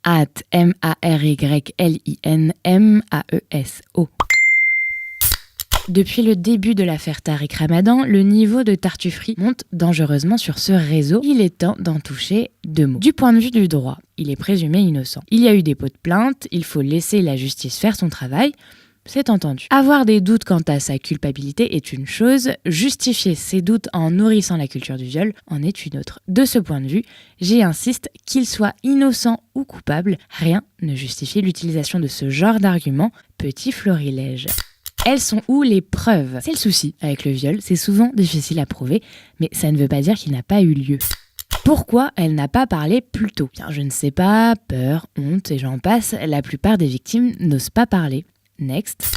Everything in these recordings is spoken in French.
@MARYLINMAESO. Depuis le début de l'affaire Tariq Ramadan, le niveau de tartufferie monte dangereusement sur ce réseau. Il est temps d'en toucher deux mots. Du point de vue du droit, il est présumé innocent. Il y a eu des pots de plainte, il faut laisser la justice faire son travail. C'est entendu. Avoir des doutes quant à sa culpabilité est une chose, justifier ces doutes en nourrissant la culture du viol en est une autre. De ce point de vue, j'insiste, qu'il soit innocent ou coupable, rien ne justifie l'utilisation de ce genre d'argument. Petit florilège. Elles sont où les preuves ? C'est le souci avec le viol, c'est souvent difficile à prouver, mais ça ne veut pas dire qu'il n'a pas eu lieu. Pourquoi elle n'a pas parlé plus tôt ? Bien, je ne sais pas, peur, honte et j'en passe, la plupart des victimes n'osent pas parler. Next.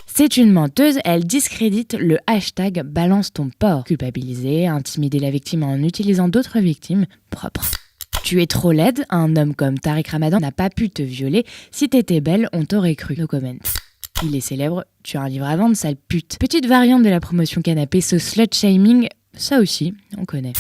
C'est une menteuse, elle discrédite le hashtag balance ton porc. Culpabiliser, intimider la victime en utilisant d'autres victimes, propre. Tu es trop laide, un homme comme Tariq Ramadan n'a pas pu te violer, si t'étais belle, on t'aurait cru. No comment. Il est célèbre, tu as un livre à vendre, sale pute. Petite variante de la promotion canapé, ce slut-shaming, ça aussi, on connaît.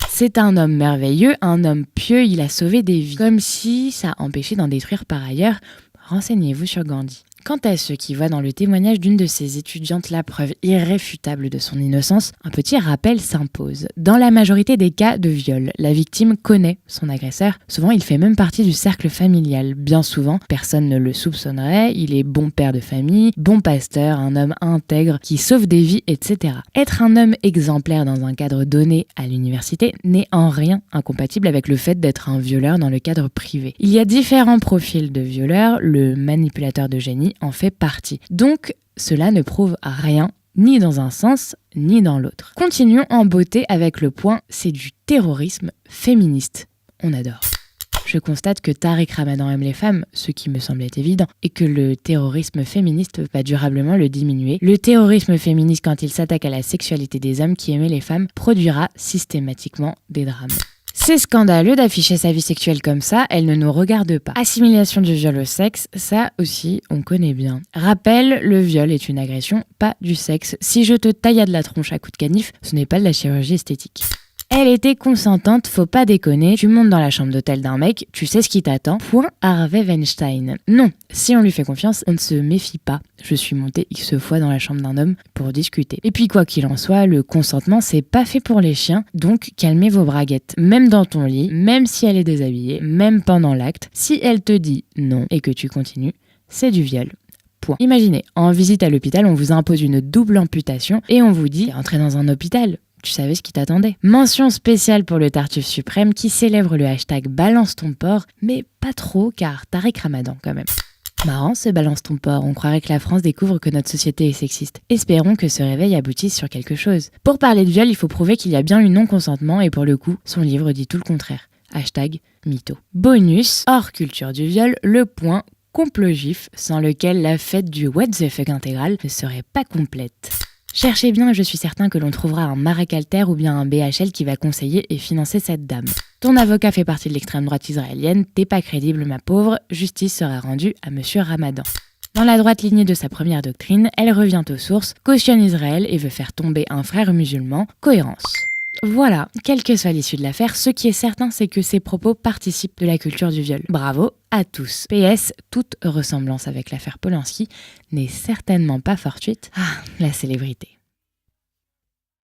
C'est un homme merveilleux, un homme pieux, il a sauvé des vies. Comme si ça empêchait d'en détruire par ailleurs. Renseignez-vous sur Gandhi. Quant à ceux qui voient dans le témoignage d'une de ces étudiantes la preuve irréfutable de son innocence, un petit rappel s'impose. Dans la majorité des cas de viol, la victime connaît son agresseur. Souvent, il fait même partie du cercle familial. Bien souvent, personne ne le soupçonnerait. Il est bon père de famille, bon pasteur, un homme intègre qui sauve des vies, etc. Être un homme exemplaire dans un cadre donné à l'université n'est en rien incompatible avec le fait d'être un violeur dans le cadre privé. Il y a différents profils de violeurs, le manipulateur de génie en fait partie. Donc, cela ne prouve rien, ni dans un sens, ni dans l'autre. Continuons en beauté avec le point, c'est du terrorisme féministe. On adore. Je constate que Tariq Ramadan aime les femmes, ce qui me semblait évident, et que le terrorisme féministe va durablement le diminuer. Le terrorisme féministe, quand il s'attaque à la sexualité des hommes qui aimaient les femmes, produira systématiquement des drames. C'est scandaleux d'afficher sa vie sexuelle comme ça, elle ne nous regarde pas. Assimilation du viol au sexe, ça aussi on connaît bien. Rappel, le viol est une agression, pas du sexe. Si je te taillade la tronche à coups de canif, ce n'est pas de la chirurgie esthétique. Elle était consentante, faut pas déconner, tu montes dans la chambre d'hôtel d'un mec, tu sais ce qui t'attend. Point Harvey Weinstein. Non, si on lui fait confiance, on ne se méfie pas. Je suis montée X fois dans la chambre d'un homme pour discuter. Et puis quoi qu'il en soit, le consentement c'est pas fait pour les chiens, donc calmez vos braguettes. Même dans ton lit, même si elle est déshabillée, même pendant l'acte, si elle te dit non et que tu continues, c'est du viol. Point. Imaginez, en visite à l'hôpital, on vous impose une double amputation et on vous dit « Entrez dans un hôpital ». Tu savais ce qui t'attendait. Mention spéciale pour le Tartuffe suprême qui célèbre le hashtag balance ton porc, mais pas trop car Tariq Ramadan quand même. Marrant ce balance ton porc, on croirait que la France découvre que notre société est sexiste. Espérons que ce réveil aboutisse sur quelque chose. Pour parler de viol, il faut prouver qu'il y a bien eu non-consentement et pour le coup, son livre dit tout le contraire. Hashtag mytho. Bonus, hors culture du viol, le point complot gif sans lequel la fête du what the fuck intégral ne serait pas complète. Cherchez bien et je suis certain que l'on trouvera un Marek Alter ou bien un BHL qui va conseiller et financer cette dame. Ton avocat fait partie de l'extrême droite israélienne, t'es pas crédible ma pauvre, justice sera rendue à monsieur Ramadan. Dans la droite lignée de sa première doctrine, elle revient aux sources, cautionne Israël et veut faire tomber un frère musulman, cohérence. Voilà, quelle que soit l'issue de l'affaire, ce qui est certain c'est que ces propos participent de la culture du viol. Bravo à tous. PS, toute ressemblance avec l'affaire Polanski n'est certainement pas fortuite. Ah, la célébrité.